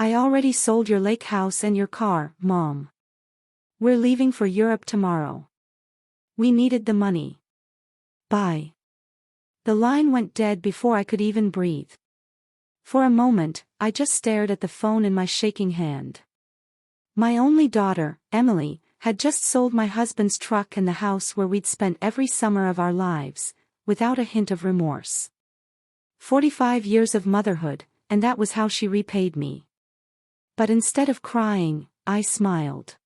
I already sold your lake house and your car, Mom. We're leaving for Europe tomorrow. We needed the money. Bye. The line went dead before I could even breathe. For a moment, I just stared at the phone in my shaking hand. My only daughter, Emily, had just sold my husband's truck and the house where we'd spent every summer of our lives, without a hint of remorse. 45 years of motherhood, and that was how she repaid me. But instead of crying, I smiled.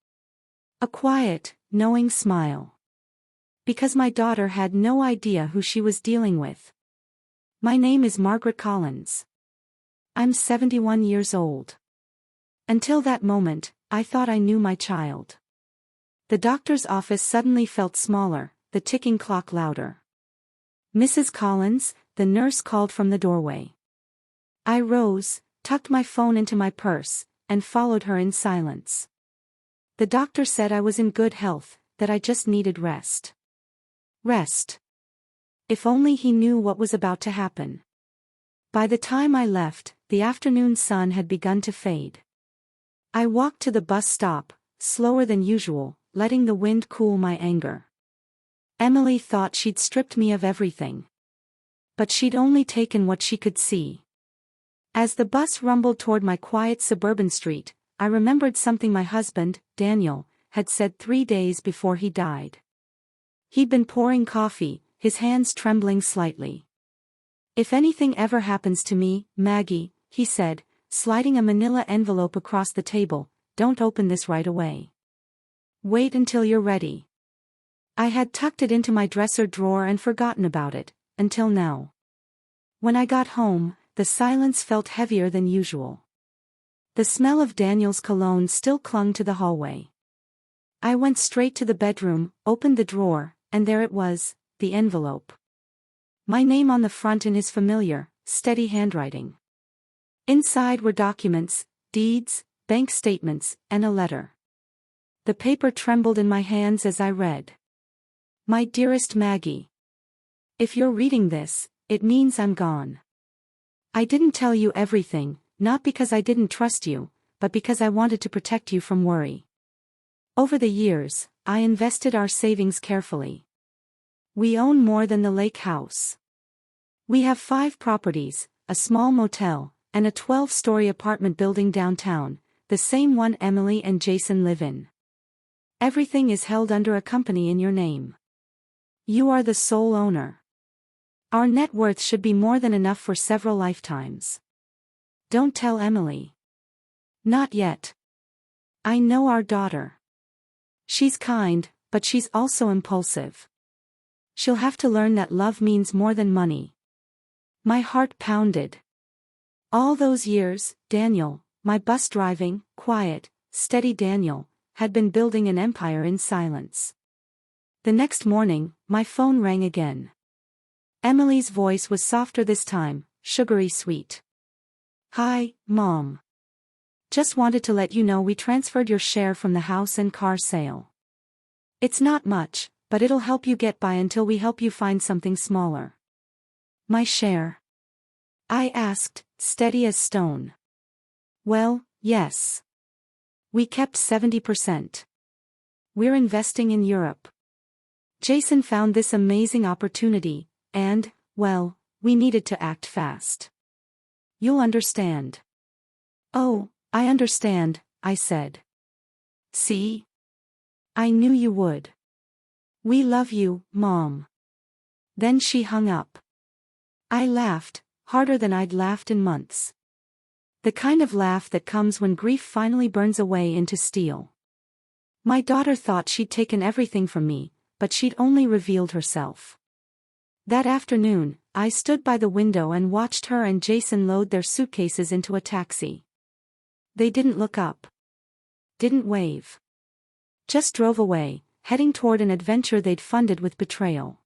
A quiet, knowing smile. Because my daughter had no idea who she was dealing with. My name is Margaret Collins. I'm 71 years old. Until that moment, I thought I knew my child. The doctor's office suddenly felt smaller, the ticking clock louder. Mrs. Collins, the nurse called from the doorway. I rose, tucked my phone into my purse, and followed her in silence. The doctor said I was in good health, that I just needed rest. Rest. If only he knew what was about to happen. By the time I left, the afternoon sun had begun to fade. I walked to the bus stop, slower than usual, letting the wind cool my anger. Emily thought she'd stripped me of everything. But she'd only taken what she could see. As the bus rumbled toward my quiet suburban street, I remembered something my husband, Daniel, had said 3 days before he died. He'd been pouring coffee, his hands trembling slightly. "If anything ever happens to me, Maggie," he said, sliding a manila envelope across the table, "don't open this right away. Wait until you're ready." I had tucked it into my dresser drawer and forgotten about it, until now. When I got home, the silence felt heavier than usual. The smell of Daniel's cologne still clung to the hallway. I went straight to the bedroom, opened the drawer, and there it was, the envelope. My name on the front in his familiar, steady handwriting. Inside were documents, deeds, bank statements, and a letter. The paper trembled in my hands as I read. "My dearest Maggie. If you're reading this, it means I'm gone. I didn't tell you everything, not because I didn't trust you, but because I wanted to protect you from worry. Over the years, I invested our savings carefully. We own more than the lake house. We have 5 properties, a small motel, and a 12-story apartment building downtown, the same one Emily and Jason live in. Everything is held under a company in your name. You are the sole owner. Our net worth should be more than enough for several lifetimes. Don't tell Emily. Not yet. I know our daughter. She's kind, but she's also impulsive. She'll have to learn that love means more than money." My heart pounded. All those years, Daniel, my bus-driving, quiet, steady Daniel, had been building an empire in silence. The next morning, my phone rang again. Emily's voice was softer this time, sugary sweet. "Hi, Mom. Just wanted to let you know we transferred your share from the house and car sale. It's not much, but it'll help you get by until we help you find something smaller." "My share?" I asked, steady as stone. "Well, yes. We kept 70%. We're investing in Europe. Jason found this amazing opportunity, and, well, we needed to act fast. You'll understand." "Oh, I understand," I said. "See? I knew you would. We love you, Mom." Then she hung up. I laughed, harder than I'd laughed in months. The kind of laugh that comes when grief finally burns away into steel. My daughter thought she'd taken everything from me, but she'd only revealed herself. That afternoon, I stood by the window and watched her and Jason load their suitcases into a taxi. They didn't look up. Didn't wave. Just drove away, heading toward an adventure they'd funded with betrayal.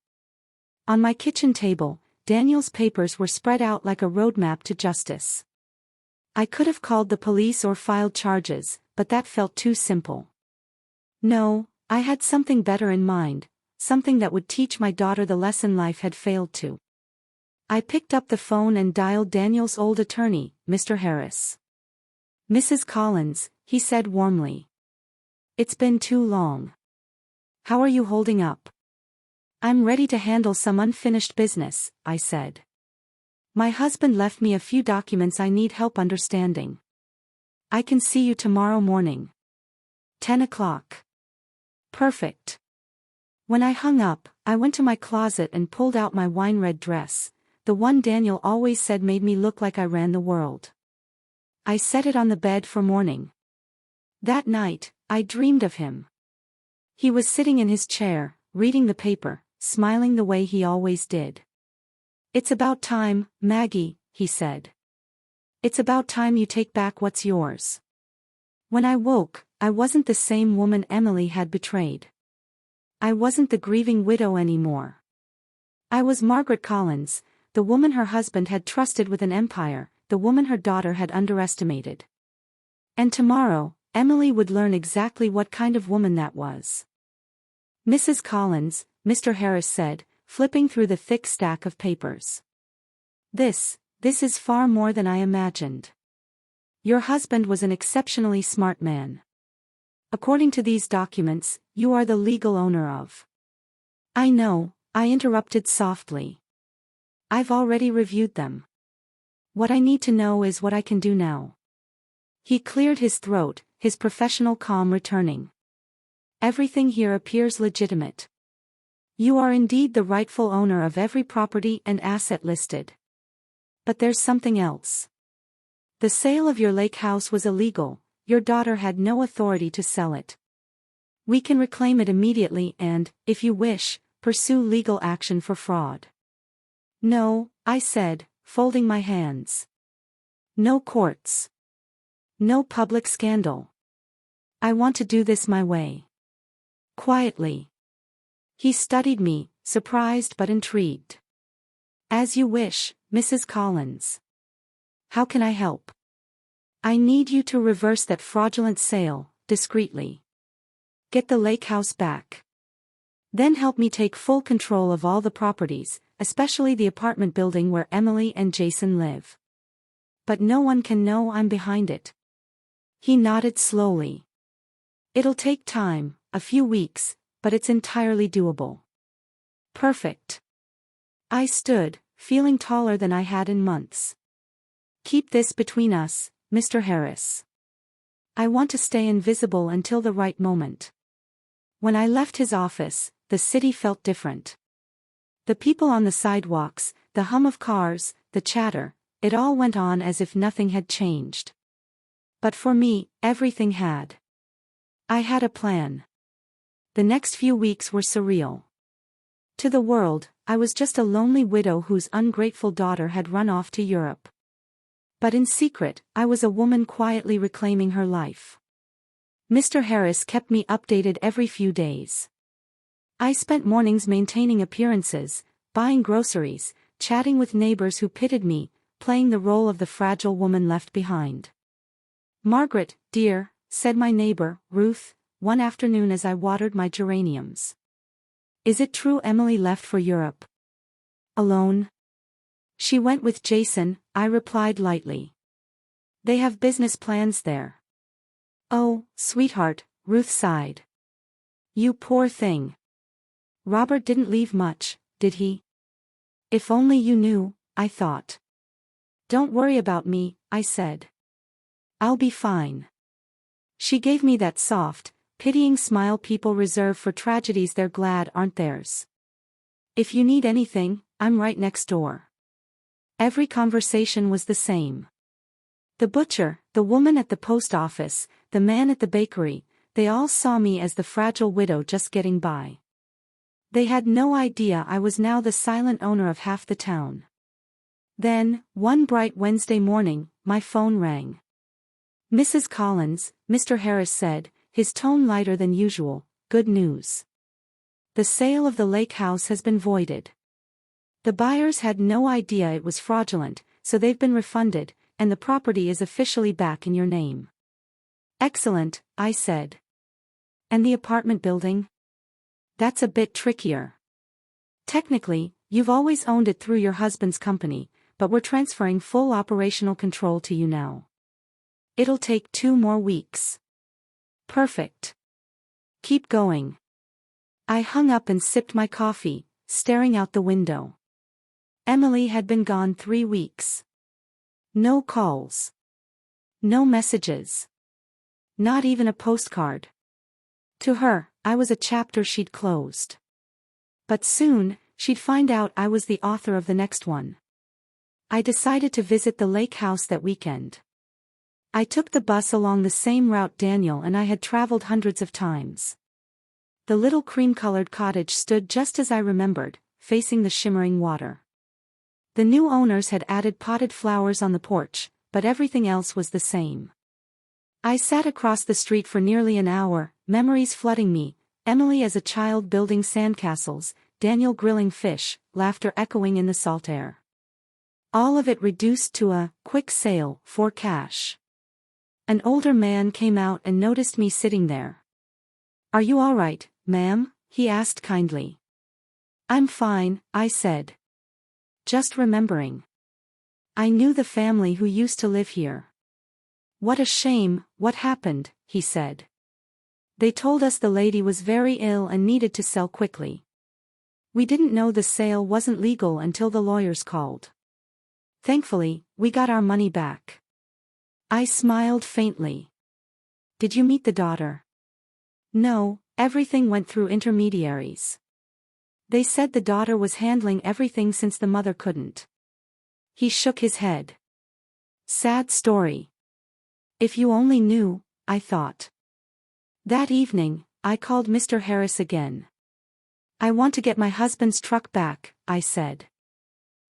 On my kitchen table, Daniel's papers were spread out like a roadmap to justice. I could have called the police or filed charges, but that felt too simple. No, I had something better in mind, something that would teach my daughter the lesson life had failed to. I picked up the phone and dialed Daniel's old attorney, Mr. Harris. Mrs. Collins, he said warmly. It's been too long. How are you holding up? I'm ready to handle some unfinished business, I said. My husband left me a few documents I need help understanding. I can see you tomorrow morning. 10 o'clock. Perfect. When I hung up, I went to my closet and pulled out my wine-red dress, the one Daniel always said made me look like I ran the world. I set it on the bed for morning. That night, I dreamed of him. He was sitting in his chair, reading the paper, smiling the way he always did. It's about time, Maggie, he said. It's about time you take back what's yours. When I woke, I wasn't the same woman Emily had betrayed. I wasn't the grieving widow anymore. I was Margaret Collins, the woman her husband had trusted with an empire, the woman her daughter had underestimated. And tomorrow, Emily would learn exactly what kind of woman that was. Mrs. Collins, Mr. Harris said, flipping through the thick stack of papers. This is far more than I imagined. Your husband was an exceptionally smart man. According to these documents, you are the legal owner of. I know, I interrupted softly. I've already reviewed them. What I need to know is what I can do now. He cleared his throat, his professional calm returning. Everything here appears legitimate. You are indeed the rightful owner of every property and asset listed. But there's something else. The sale of your lake house was illegal, your daughter had no authority to sell it. We can reclaim it immediately and, if you wish, pursue legal action for fraud. No, I said, folding my hands. No courts. No public scandal. I want to do this my way. Quietly. He studied me, surprised but intrigued. As you wish, Mrs. Collins. How can I help? I need you to reverse that fraudulent sale, discreetly. Get the lake house back. Then help me take full control of all the properties, especially the apartment building where Emily and Jason live. But no one can know I'm behind it. He nodded slowly. It'll take time, a few weeks, but it's entirely doable. Perfect. I stood, feeling taller than I had in months. Keep this between us, Mr. Harris. I want to stay invisible until the right moment. When I left his office, the city felt different. The people on the sidewalks, the hum of cars, the chatter, it all went on as if nothing had changed. But for me, everything had. I had a plan. The next few weeks were surreal. To the world, I was just a lonely widow whose ungrateful daughter had run off to Europe. But in secret, I was a woman quietly reclaiming her life. Mr. Harris kept me updated every few days. I spent mornings maintaining appearances, buying groceries, chatting with neighbors who pitied me, playing the role of the fragile woman left behind. Margaret, dear, said my neighbor, Ruth, one afternoon as I watered my geraniums. Is it true Emily left for Europe? Alone? She went with Jason, I replied lightly. They have business plans there. Oh, sweetheart, Ruth sighed. You poor thing. Robert didn't leave much, did he? If only you knew, I thought. Don't worry about me, I said. I'll be fine. She gave me that soft, pitying smile people reserve for tragedies they're glad aren't theirs. If you need anything, I'm right next door. Every conversation was the same. The butcher, the woman at the post office, the man at the bakery, they all saw me as the fragile widow just getting by. They had no idea I was now the silent owner of half the town. Then, one bright Wednesday morning, my phone rang. Mrs. Collins, Mr. Harris said, his tone lighter than usual, good news. The sale of the lake house has been voided. The buyers had no idea it was fraudulent, so they've been refunded, and the property is officially back in your name. Excellent, I said. And the apartment building? That's a bit trickier. Technically, you've always owned it through your husband's company, but we're transferring full operational control to you now. It'll take 2 more weeks. Perfect. Keep going. I hung up and sipped my coffee, staring out the window. Emily had been gone 3 weeks. No calls. No messages. Not even a postcard. To her, I was a chapter she'd closed. But soon, she'd find out I was the author of the next one. I decided to visit the lake house that weekend. I took the bus along the same route Daniel and I had traveled hundreds of times. The little cream-colored cottage stood just as I remembered, facing the shimmering water. The new owners had added potted flowers on the porch, but everything else was the same. I sat across the street for nearly an hour, memories flooding me, Emily as a child building sandcastles, Daniel grilling fish, laughter echoing in the salt air. All of it reduced to a quick sale for cash. An older man came out and noticed me sitting there. "Are you all right, ma'am?" he asked kindly. "I'm fine," I said. Just remembering. I knew the family who used to live here. "What a shame, what happened?" he said. "They told us the lady was very ill and needed to sell quickly. We didn't know the sale wasn't legal until the lawyers called. Thankfully, we got our money back." I smiled faintly. "Did you meet the daughter?" "No, everything went through intermediaries. They said the daughter was handling everything since the mother couldn't." He shook his head. "Sad story. If you only knew," I thought. That evening, I called Mr. Harris again. "I want to get my husband's truck back," I said.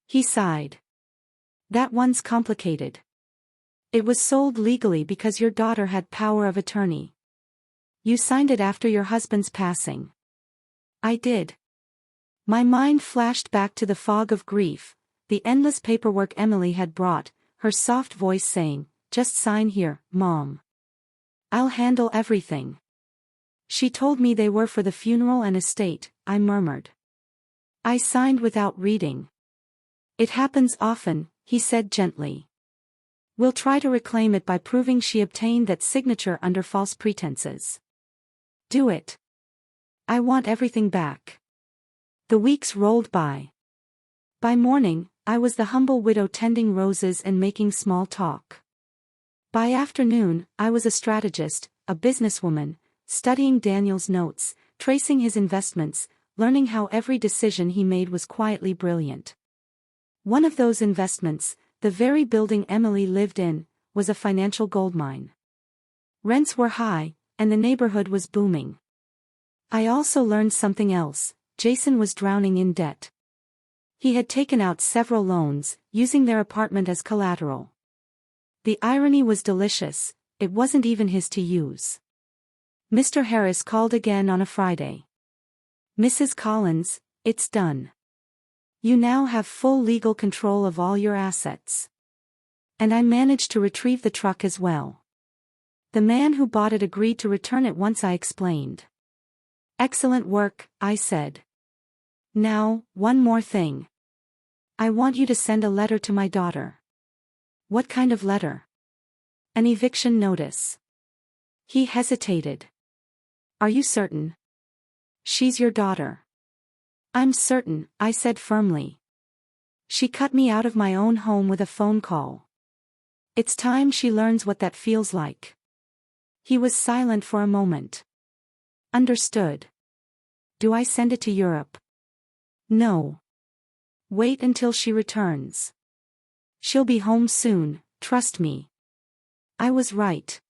He sighed. "That one's complicated. It was sold legally because your daughter had power of attorney. You signed it after your husband's passing." I did. My mind flashed back to the fog of grief, the endless paperwork Emily had brought, her soft voice saying, "Just sign here, Mom. I'll handle everything." "She told me they were for the funeral and estate," I murmured. I signed without reading. "It happens often," he said gently. "We'll try to reclaim it by proving she obtained that signature under false pretenses." "Do it. I want everything back." The weeks rolled by. By morning, I was the humble widow tending roses and making small talk. By afternoon, I was a strategist, a businesswoman, studying Daniel's notes, tracing his investments, learning how every decision he made was quietly brilliant. One of those investments, the very building Emily lived in, was a financial goldmine. Rents were high, and the neighborhood was booming. I also learned something else: Jason was drowning in debt. He had taken out several loans, using their apartment as collateral. The irony was delicious, it wasn't even his to use. Mr. Harris called again on a Friday. "Mrs. Collins, it's done. You now have full legal control of all your assets. And I managed to retrieve the truck as well. The man who bought it agreed to return it once I explained." "Excellent work," I said. "Now, one more thing. I want you to send a letter to my daughter." "What kind of letter?" "An eviction notice." He hesitated. "Are you certain?" "She's your daughter." "I'm certain," I said firmly. "She cut me out of my own home with a phone call. It's time she learns what that feels like." He was silent for a moment. "Understood. Do I send it to Europe?" "No. Wait until she returns. She'll be home soon, trust me." I was right.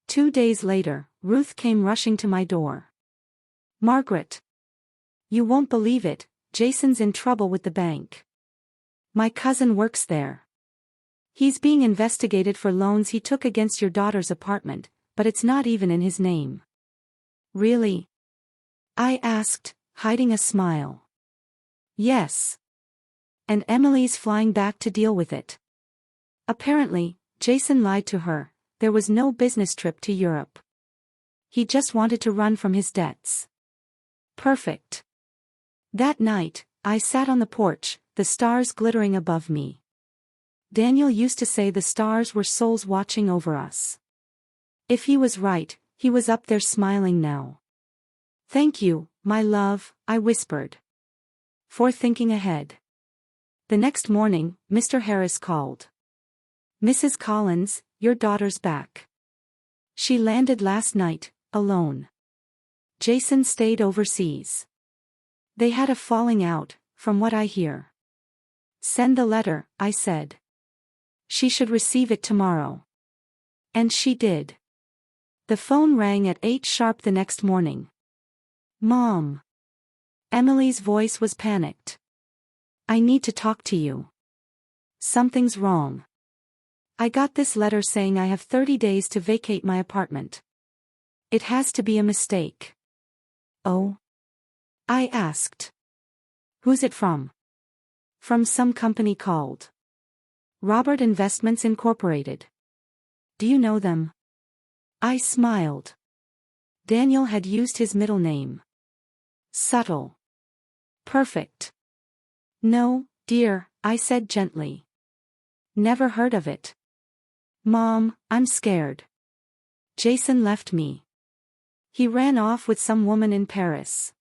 2 days later, Ruth came rushing to my door. "Margaret. You won't believe it, Jason's in trouble with the bank. My cousin works there. He's being investigated for loans he took against your daughter's apartment, but it's not even in his name." "Really?" I asked, hiding a smile. "Yes. And Emily's flying back to deal with it. Apparently, Jason lied to her, there was no business trip to Europe. He just wanted to run from his debts." Perfect. That night, I sat on the porch, the stars glittering above me. Daniel used to say the stars were souls watching over us. If he was right, he was up there smiling now. Thank you, my love, I whispered. For thinking ahead. The next morning, Mr. Harris called. Mrs. Collins, your daughter's back. She landed last night, alone. Jason stayed overseas. They had a falling out, from what I hear. Send the letter, I said. She should receive it tomorrow. And she did. The phone rang at 8 sharp the next morning. Mom. Emily's voice was panicked. I need to talk to you. Something's wrong. I got this letter saying I have 30 days to vacate my apartment. It has to be a mistake. Oh? I asked. Who's it from? From some company called Robert Investments Incorporated. Do you know them? I smiled. Daniel had used his middle name. Subtle. Perfect. No, dear, I said gently. Never heard of it. Mom, I'm scared. Jason left me. He ran off with some woman in Paris.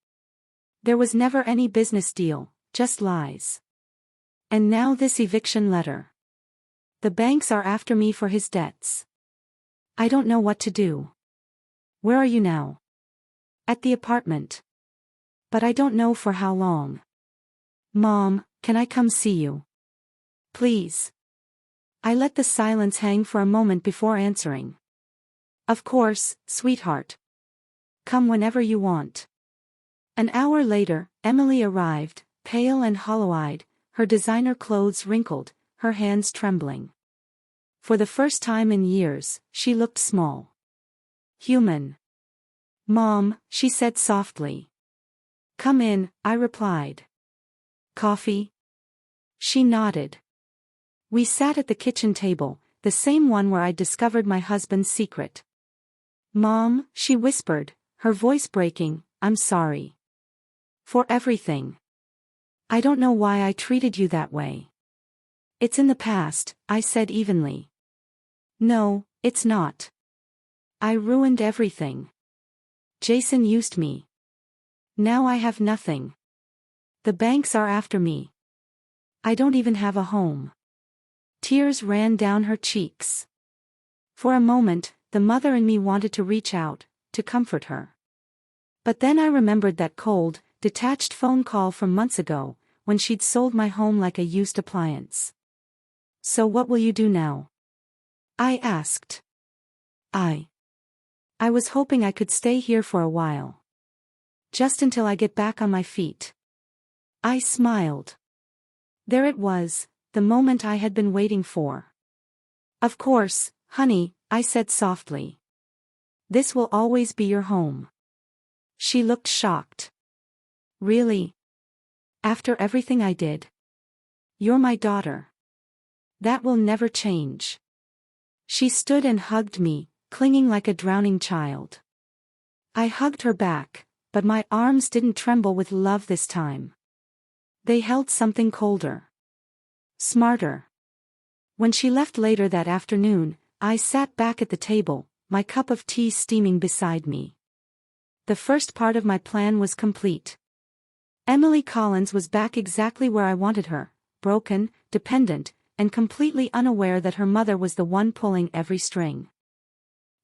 There was never any business deal, just lies. And now this eviction letter. The banks are after me for his debts. I don't know what to do. Where are you now? At the apartment. But I don't know for how long. Mom, can I come see you? Please. I let the silence hang for a moment before answering. Of course, sweetheart. Come whenever you want. An hour later, Emily arrived, pale and hollow-eyed, her designer clothes wrinkled, her hands trembling. For the first time in years, she looked small. Human. Mom, she said softly. Come in, I replied. Coffee? She nodded. We sat at the kitchen table, the same one where I'd discovered my husband's secret. Mom, she whispered, her voice breaking, I'm sorry. For everything. I don't know why I treated you that way. It's in the past, I said evenly. No, it's not. I ruined everything. Jason used me. Now I have nothing. The banks are after me. I don't even have a home. Tears ran down her cheeks. For a moment, the mother in me wanted to reach out, to comfort her. But then I remembered that cold, detached phone call from months ago, when she'd sold my home like a used appliance. So what will you do now? I asked. I was hoping I could stay here for a while. Just until I get back on my feet. I smiled. There it was, the moment I had been waiting for. Of course, honey, I said softly. This will always be your home. She looked shocked. Really? After everything I did? You're my daughter. That will never change. She stood and hugged me, clinging like a drowning child. I hugged her back, but my arms didn't tremble with love this time. They held something colder. Smarter. When she left later that afternoon, I sat back at the table, my cup of tea steaming beside me. The first part of my plan was complete. Emily Collins was back exactly where I wanted her, broken, dependent, and completely unaware that her mother was the one pulling every string.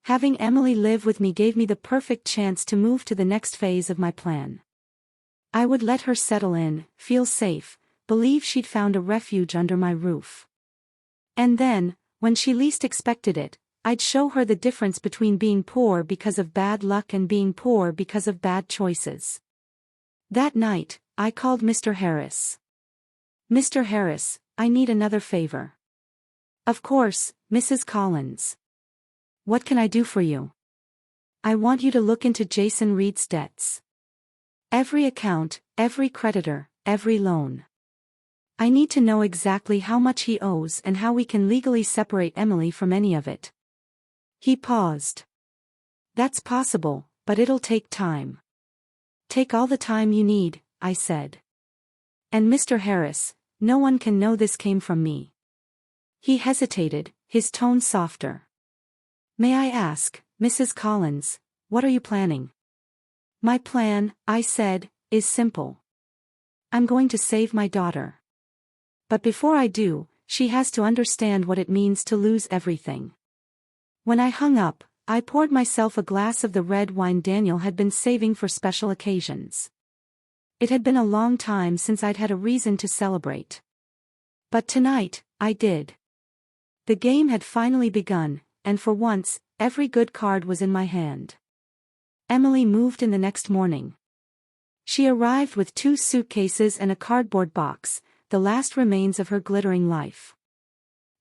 Having Emily live with me gave me the perfect chance to move to the next phase of my plan. I would let her settle in, feel safe, believe she'd found a refuge under my roof. And then, when she least expected it, I'd show her the difference between being poor because of bad luck and being poor because of bad choices. That night, I called Mr. Harris. Mr. Harris, I need another favor. Of course, Mrs. Collins. What can I do for you? I want you to look into Jason Reed's debts. Every account, every creditor, every loan. I need to know exactly how much he owes and how we can legally separate Emily from any of it. He paused. That's possible, but it'll take time. Take all the time you need, I said. And Mr. Harris, no one can know this came from me. He hesitated, his tone softer. May I ask, Mrs. Collins, what are you planning? My plan, I said, is simple. I'm going to save my daughter. But before I do, she has to understand what it means to lose everything. When I hung up, I poured myself a glass of the red wine Daniel had been saving for special occasions. It had been a long time since I'd had a reason to celebrate. But tonight, I did. The game had finally begun, and for once, every good card was in my hand. Emily moved in the next morning. She arrived with 2 suitcases and a cardboard box, the last remains of her glittering life.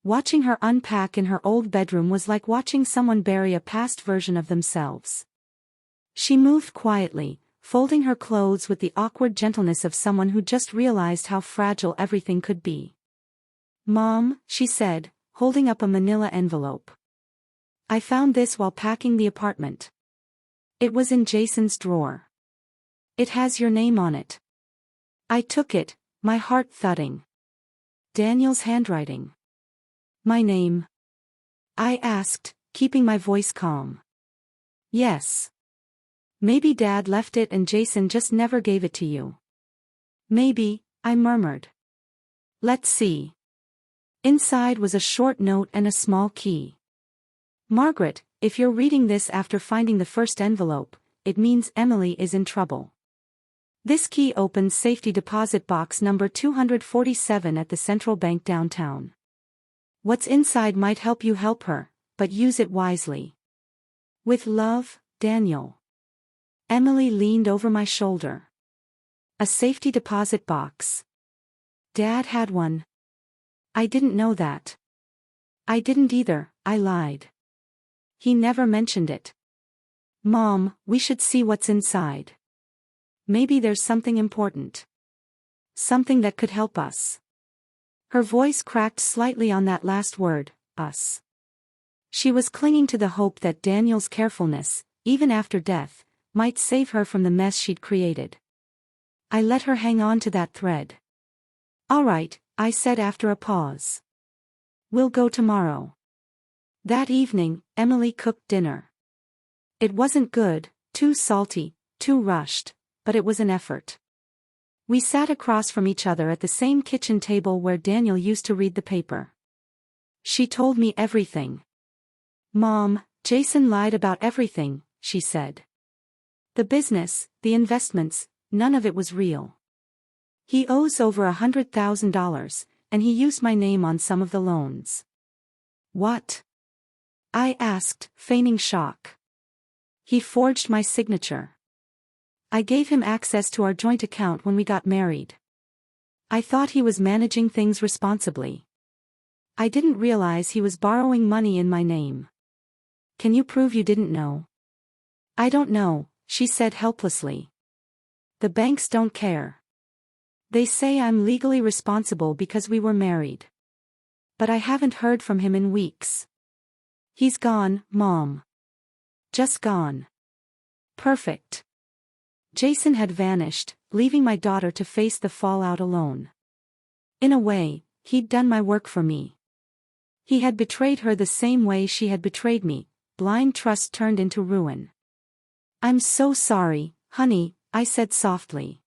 Watching her unpack in her old bedroom was like watching someone bury a past version of themselves. She moved quietly, folding her clothes with the awkward gentleness of someone who just realized how fragile everything could be. Mom, she said, holding up a manila envelope. I found this while packing the apartment. It was in Jason's drawer. It has your name on it. I took it, my heart thudding. Daniel's handwriting. My name? I asked, keeping my voice calm. Yes. Maybe Dad left it and Jason just never gave it to you. Maybe, I murmured. Let's see. Inside was a short note and a small key. Margaret, if you're reading this after finding the first envelope, it means Emily is in trouble. This key opens safety deposit box number 247 at the Central Bank downtown. What's inside might help you help her, but use it wisely. With love, Daniel. Emily leaned over my shoulder. A safety deposit box. Dad had one. I didn't know that. I didn't either, I lied. He never mentioned it. Mom, we should see what's inside. Maybe there's something important. Something that could help us. Her voice cracked slightly on that last word, us. She was clinging to the hope that Daniel's carefulness, even after death, might save her from the mess she'd created. I let her hang on to that thread. All right, I said after a pause. We'll go tomorrow. That evening, Emily cooked dinner. It wasn't good, too salty, too rushed, but it was an effort. We sat across from each other at the same kitchen table where Daniel used to read the paper. She told me everything. Mom, Jason lied about everything, she said. The business, the investments, none of it was real. He owes over $100,000, and he used my name on some of the loans. What? I asked, feigning shock. He forged my signature. I gave him access to our joint account when we got married. I thought he was managing things responsibly. I didn't realize he was borrowing money in my name. Can you prove you didn't know? I don't know, she said helplessly. The banks don't care. They say I'm legally responsible because we were married. But I haven't heard from him in weeks. He's gone, Mom. Just gone. Perfect. Jason had vanished, leaving my daughter to face the fallout alone. In a way, he'd done my work for me. He had betrayed her the same way she had betrayed me, blind trust turned into ruin. I'm so sorry, honey, I said softly.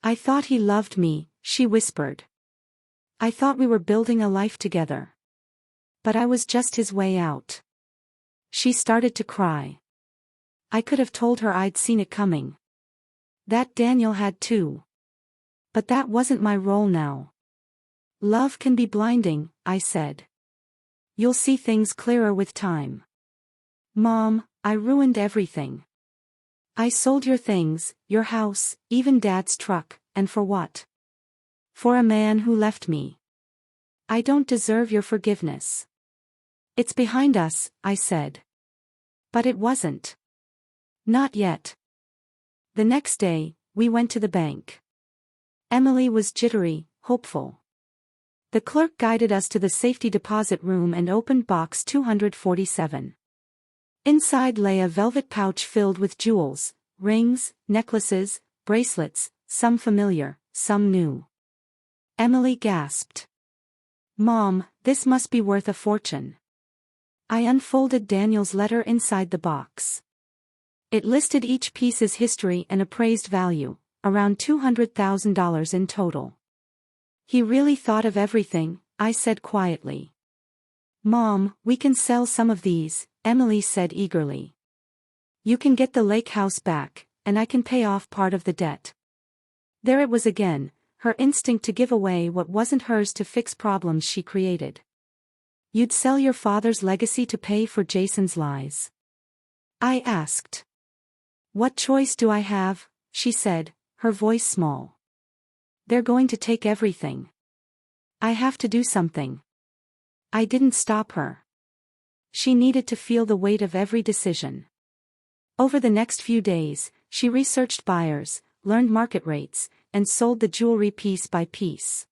I thought he loved me, she whispered. I thought we were building a life together. But I was just his way out. She started to cry. I could have told her I'd seen it coming. That Daniel had too. But that wasn't my role now. Love can be blinding, I said. You'll see things clearer with time. Mom, I ruined everything. I sold your things, your house, even Dad's truck, and for what? For a man who left me. I don't deserve your forgiveness. It's behind us, I said. But it wasn't. Not yet. The next day, we went to the bank. Emily was jittery, hopeful. The clerk guided us to the safety deposit room and opened box 247. Inside lay a velvet pouch filled with jewels, rings, necklaces, bracelets, some familiar, some new. Emily gasped. Mom, This must be worth a fortune. I unfolded Daniel's letter inside the box. It listed each piece's history and appraised value, around $200,000 in total. He really thought of everything, I said quietly. Mom, we can sell some of these, Emily said eagerly. You can get the lake house back, and I can pay off part of the debt. There it was again, her instinct to give away what wasn't hers to fix problems she created. You'd sell your father's legacy to pay for Jason's lies? I asked. What choice do I have? She said, her voice small. They're going to take everything. I have to do something. I didn't stop her. She needed to feel the weight of every decision. Over the next few days, she researched buyers, learned market rates, and sold the jewelry piece by piece.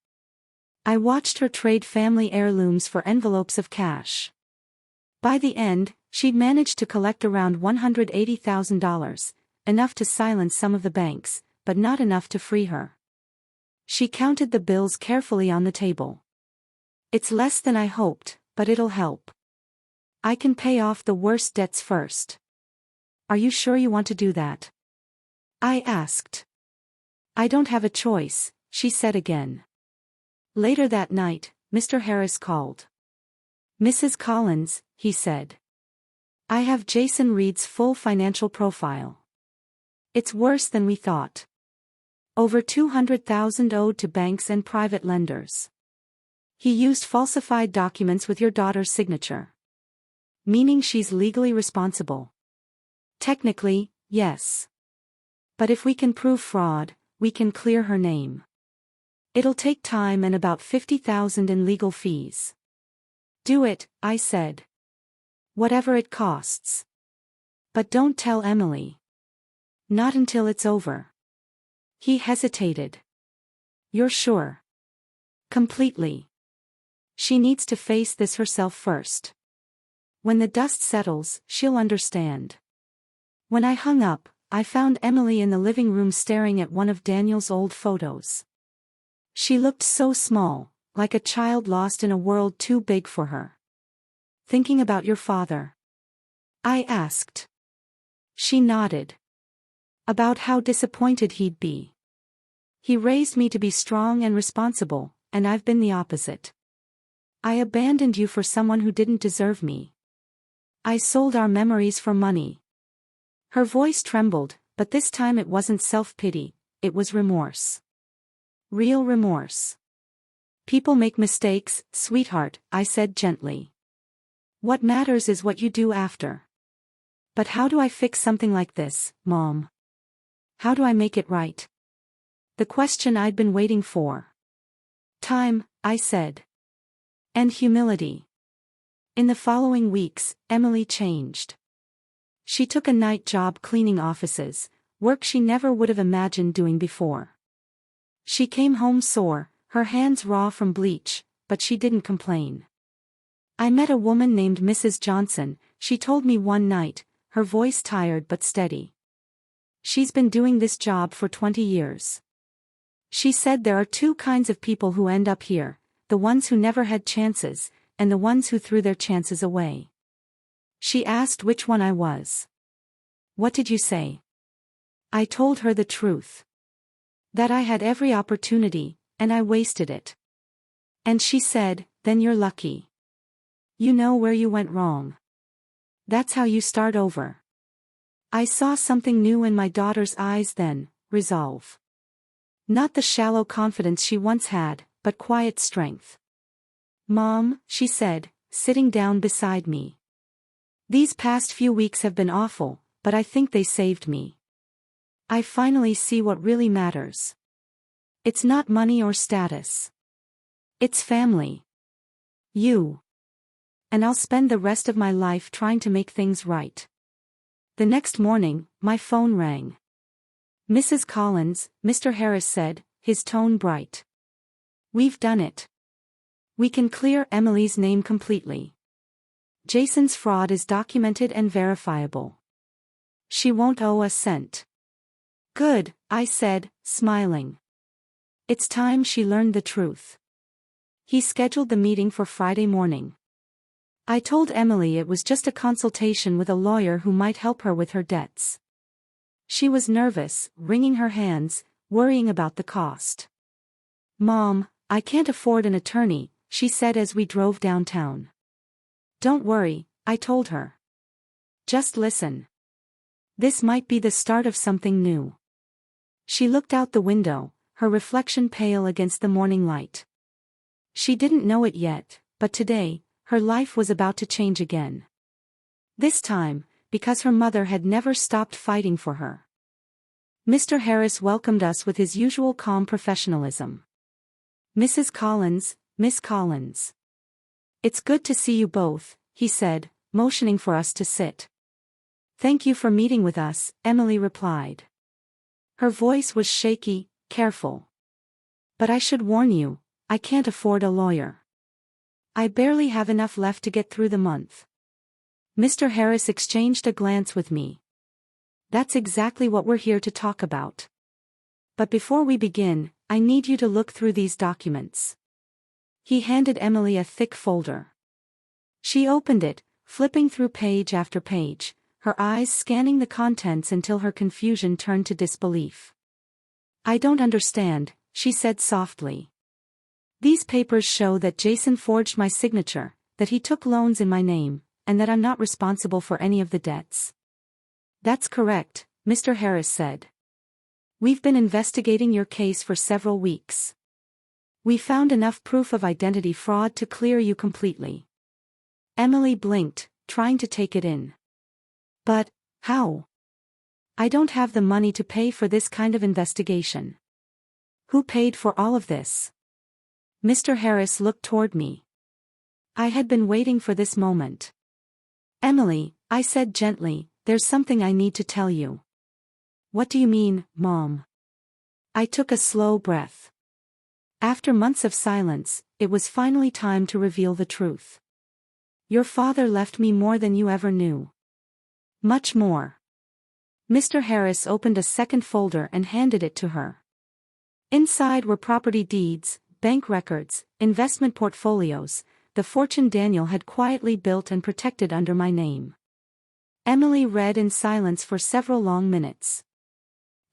I watched her trade family heirlooms for envelopes of cash. By the end, she'd managed to collect around $180,000, enough to silence some of the banks, but not enough to free her. She counted the bills carefully on the table. It's less than I hoped, but it'll help. I can pay off the worst debts first. Are you sure you want to do that? I asked. I don't have a choice, she said again. Later that night, Mr. Harris called. Mrs. Collins, he said. I have Jason Reed's full financial profile. It's worse than we thought. Over $200,000 owed to banks and private lenders. He used falsified documents with your daughter's signature. Meaning she's legally responsible. Technically, yes. But if we can prove fraud, we can clear her name. It'll take time and about $50,000 in legal fees. Do it, I said. Whatever it costs. But don't tell Emily. Not until it's over. He hesitated. You're sure? Completely. She needs to face this herself first. When the dust settles, she'll understand. When I hung up, I found Emily in the living room staring at one of Daniel's old photos. She looked so small, like a child lost in a world too big for her. Thinking about your father? I asked. She nodded. About how disappointed he'd be. He raised me to be strong and responsible, and I've been the opposite. I abandoned you for someone who didn't deserve me. I sold our memories for money. Her voice trembled, but this time it wasn't self-pity, it was remorse. Real remorse. People make mistakes, sweetheart, I said gently. What matters is what you do after. But how do I fix something like this, Mom? How do I make it right? The question I'd been waiting for. Time, I said. And humility. In the following weeks, Emily changed. She took a night job cleaning offices, work she never would have imagined doing before. She came home sore, her hands raw from bleach, but she didn't complain. I met a woman named Mrs. Johnson, she told me one night, her voice tired but steady. She's been doing this job for 20 years. She said there are two kinds of people who end up here, the ones who never had chances, and the ones who threw their chances away. She asked which one I was. What did you say? I told her the truth. That I had every opportunity, and I wasted it. And she said, then you're lucky. You know where you went wrong. That's how you start over. I saw something new in my daughter's eyes then, resolve. Not the shallow confidence she once had, but quiet strength. Mom, she said, sitting down beside me. These past few weeks have been awful, but I think they saved me. I finally see what really matters. It's not money or status. It's family. You. And I'll spend the rest of my life trying to make things right. The next morning, my phone rang. Mrs. Collins, Mr. Harris said, his tone bright. We've done it. We can clear Emily's name completely. Jason's fraud is documented and verifiable. She won't owe a cent. Good, I said, smiling. It's time she learned the truth. He scheduled the meeting for Friday morning. I told Emily it was just a consultation with a lawyer who might help her with her debts. She was nervous, wringing her hands, worrying about the cost. "Mom, I can't afford an attorney," she said as we drove downtown. "Don't worry," I told her. "Just listen. This might be the start of something new." She looked out the window, her reflection pale against the morning light. She didn't know it yet, but today, her life was about to change again. This time, because her mother had never stopped fighting for her. Mr. Harris welcomed us with his usual calm professionalism. "Mrs. Collins, Miss Collins. It's good to see you both," he said, motioning for us to sit. "Thank you for meeting with us," Emily replied. Her voice was shaky, careful. "But I should warn you, I can't afford a lawyer. I barely have enough left to get through the month." Mr. Harris exchanged a glance with me. "That's exactly what we're here to talk about. But before we begin, I need you to look through these documents." He handed Emily a thick folder. She opened it, flipping through page after page, her eyes scanning the contents until her confusion turned to disbelief. "I don't understand," she said softly. "These papers show that Jason forged my signature, that he took loans in my name, and that I'm not responsible for any of the debts." "That's correct," Mr. Harris said. "We've been investigating your case for several weeks. We found enough proof of identity fraud to clear you completely." Emily blinked, trying to take it in. "But, how? I don't have the money to pay for this kind of investigation." "Who paid for all of this?" Mr. Harris looked toward me. I had been waiting for this moment. "Emily," I said gently, "there's something I need to tell you." "What do you mean, Mom?" I took a slow breath. After months of silence, it was finally time to reveal the truth. "Your father left me more than you ever knew. Much more." Mr. Harris opened a second folder and handed it to her. Inside were property deeds, bank records, investment portfolios, the fortune Daniel had quietly built and protected under my name. Emily read in silence for several long minutes.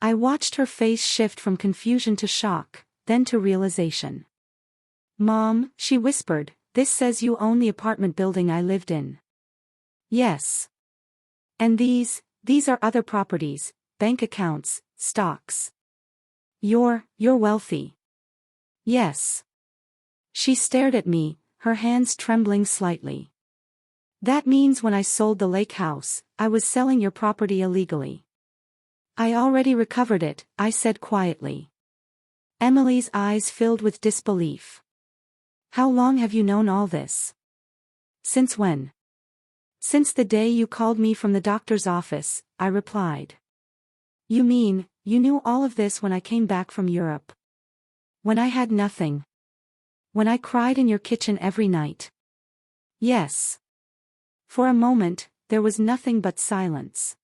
I watched her face shift from confusion to shock, then to realization. "Mom," she whispered, "this says you own the apartment building I lived in." "Yes. And these are other properties, bank accounts, stocks. You're wealthy." "Yes." She stared at me, her hands trembling slightly. "That means when I sold the lake house, I was selling your property illegally." "I already recovered it," I said quietly. Emily's eyes filled with disbelief. "How long have you known all this?" "Since when?" "Since the day you called me from the doctor's office," I replied. "You mean, you knew all of this when I came back from Europe? When I had nothing? When I cried in your kitchen every night?" "Yes." For a moment, there was nothing but silence.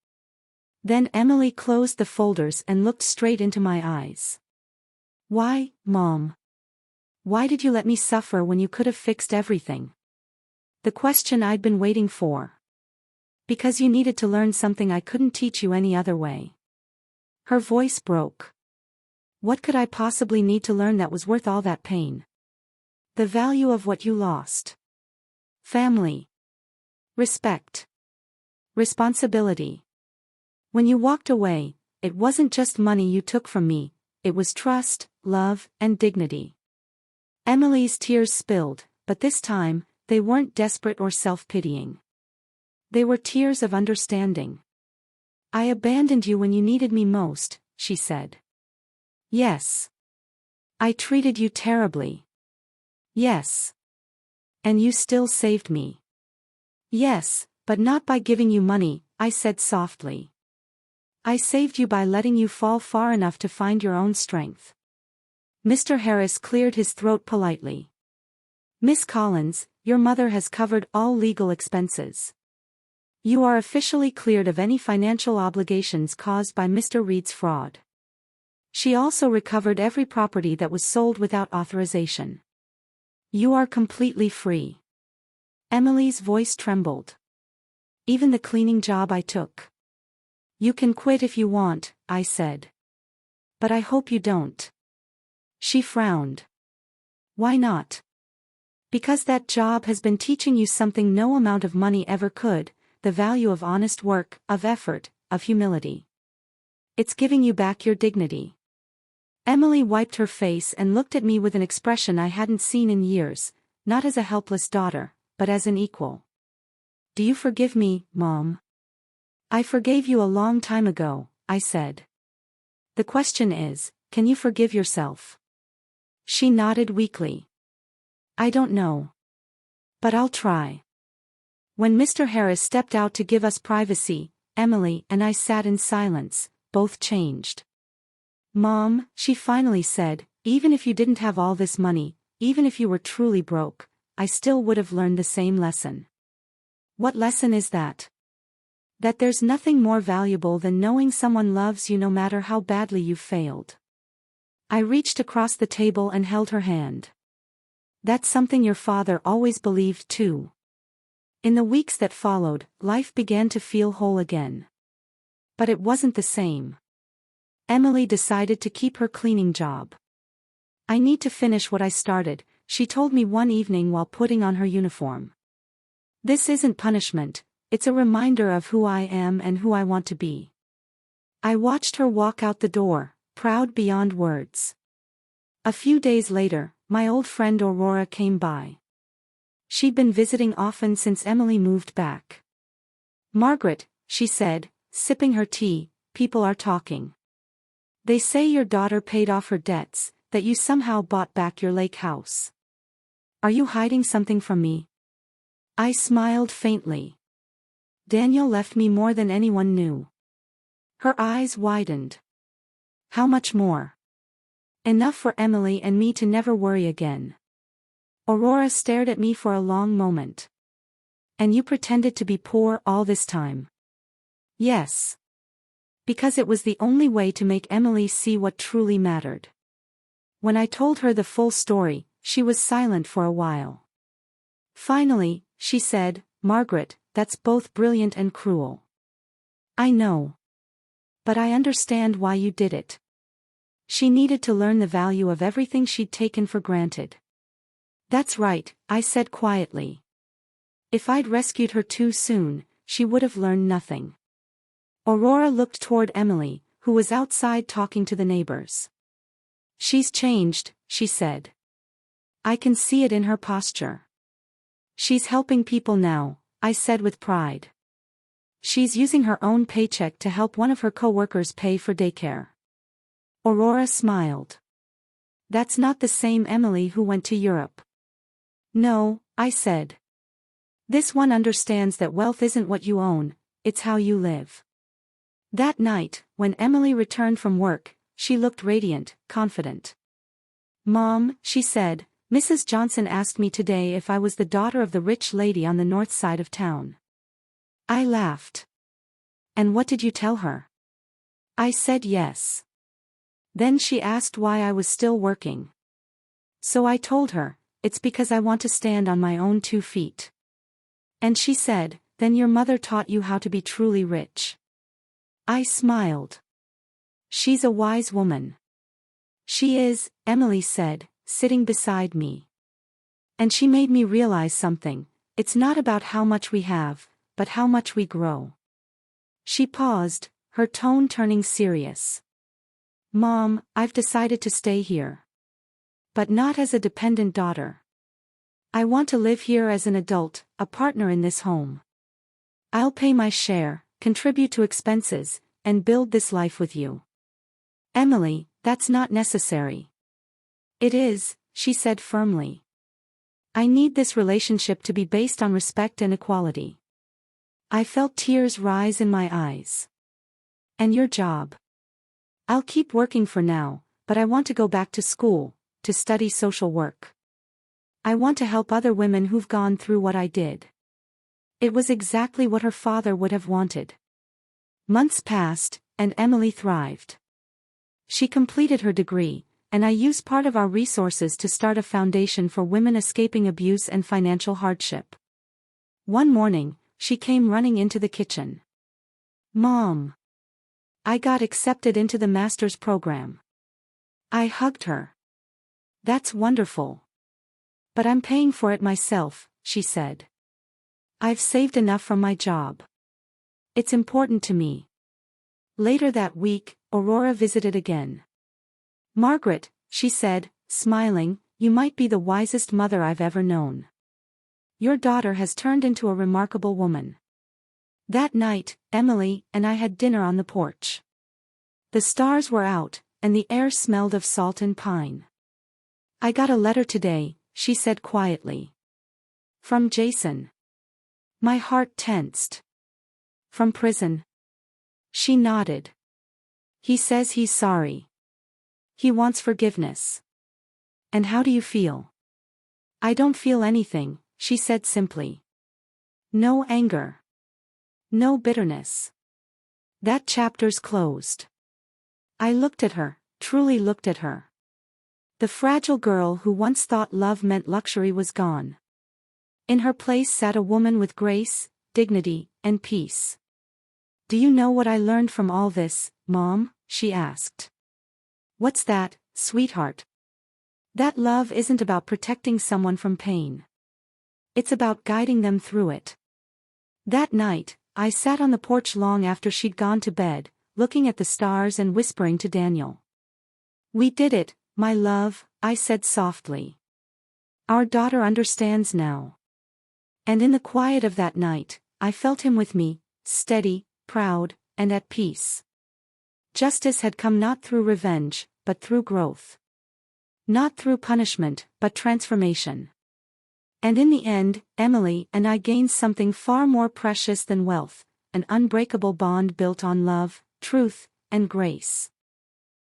Then Emily closed the folders and looked straight into my eyes. "Why, Mom? Why did you let me suffer when you could have fixed everything?" The question I'd been waiting for. "Because you needed to learn something I couldn't teach you any other way." Her voice broke. "What could I possibly need to learn that was worth all that pain? The value of what you lost. Family. Respect. Responsibility. When you walked away, it wasn't just money you took from me, it was trust, love, and dignity." Emily's tears spilled, but this time, they weren't desperate or self-pitying. They were tears of understanding. "I abandoned you when you needed me most," she said. "Yes. I treated you terribly." "Yes. And you still saved me." "Yes, but not by giving you money," I said softly. "I saved you by letting you fall far enough to find your own strength." Mr. Harris cleared his throat politely. "Miss Collins, your mother has covered all legal expenses. You are officially cleared of any financial obligations caused by Mr. Reed's fraud. She also recovered every property that was sold without authorization. You are completely free. Emily's voice trembled. Even the cleaning job I took. You can quit if you want, I said. But I hope you don't. She frowned. Why not? Because that job has been teaching you something no amount of money ever could, the value of honest work, of effort, of humility. It's giving you back your dignity. Emily wiped her face and looked at me with an expression I hadn't seen in years, not as a helpless daughter, but as an equal. Do you forgive me, Mom? I forgave you a long time ago, I said. The question is, can you forgive yourself? She nodded weakly. I don't know. But I'll try. When Mr. Harris stepped out to give us privacy, Emily and I sat in silence, both changed. Mom, she finally said, even if you didn't have all this money, even if you were truly broke, I still would have learned the same lesson. What lesson is that? That there's nothing more valuable than knowing someone loves you no matter how badly you've failed. I reached across the table and held her hand. That's something your father always believed too. In the weeks that followed, life began to feel whole again. But it wasn't the same. Emily decided to keep her cleaning job. I need to finish what I started, she told me one evening while putting on her uniform. This isn't punishment, it's a reminder of who I am and who I want to be. I watched her walk out the door, proud beyond words. A few days later, my old friend Aurora came by. She'd been visiting often since Emily moved back. Margaret, she said, sipping her tea, people are talking. They say your daughter paid off her debts, that you somehow bought back your lake house. Are you hiding something from me? I smiled faintly. Daniel left me more than anyone knew. Her eyes widened. How much more? Enough for Emily and me to never worry again. Aurora stared at me for a long moment. And you pretended to be poor all this time? Yes. Because it was the only way to make Emily see what truly mattered. When I told her the full story, she was silent for a while. Finally, she said, Margaret, that's both brilliant and cruel. I know. But I understand why you did it. She needed to learn the value of everything she'd taken for granted. That's right, I said quietly. If I'd rescued her too soon, she would have learned nothing. Aurora looked toward Emily, who was outside talking to the neighbors. She's changed, she said. I can see it in her posture. She's helping people now, I said with pride. She's using her own paycheck to help one of her co-workers pay for daycare. Aurora smiled. That's not the same Emily who went to Europe. No, I said. This one understands that wealth isn't what you own, it's how you live. That night, when Emily returned from work, she looked radiant, confident. Mom, she said, Mrs. Johnson asked me today if I was the daughter of the rich lady on the north side of town. I laughed. And what did you tell her? I said yes. Then she asked why I was still working. So I told her, it's because I want to stand on my own 2 feet. And she said, then your mother taught you how to be truly rich. I smiled. She's a wise woman. She is, Emily said, sitting beside me. And she made me realize something, it's not about how much we have, but how much we grow. She paused, her tone turning serious. Mom, I've decided to stay here. But not as a dependent daughter. I want to live here as an adult, a partner in this home. I'll pay my share, contribute to expenses, and build this life with you. Emily, that's not necessary. It is, she said firmly. I need this relationship to be based on respect and equality. I felt tears rise in my eyes. And your job? I'll keep working for now, but I want to go back to school, to study social work. I want to help other women who've gone through what I did. It was exactly what her father would have wanted. Months passed, and Emily thrived. She completed her degree, and I used part of our resources to start a foundation for women escaping abuse and financial hardship. One morning, she came running into the kitchen. "Mom! I got accepted into the master's program." I hugged her. "That's wonderful. But I'm paying for it myself," she said. "I've saved enough from my job. It's important to me." Later that week, Aurora visited again. "Margaret," she said, smiling, "you might be the wisest mother I've ever known. Your daughter has turned into a remarkable woman." That night, Emily and I had dinner on the porch. The stars were out, and the air smelled of salt and pine. "I got a letter today," she said quietly. "From Jason." My heart tensed. "From prison?" She nodded. "He says he's sorry. He wants forgiveness." "And how do you feel?" "I don't feel anything," she said simply. "No anger. No bitterness. That chapter's closed." I looked at her, truly looked at her. The fragile girl who once thought love meant luxury was gone. In her place sat a woman with grace, dignity, and peace. "Do you know what I learned from all this, Mom?" she asked. "What's that, sweetheart?" "That love isn't about protecting someone from pain. It's about guiding them through it." That night, I sat on the porch long after she'd gone to bed, looking at the stars and whispering to Daniel. "We did it, my love," I said softly. "Our daughter understands now." And in the quiet of that night, I felt him with me, steady, proud, and at peace. Justice had come not through revenge, but through growth. Not through punishment, but transformation. And in the end, Emily and I gained something far more precious than wealth, an unbreakable bond built on love, truth, and grace.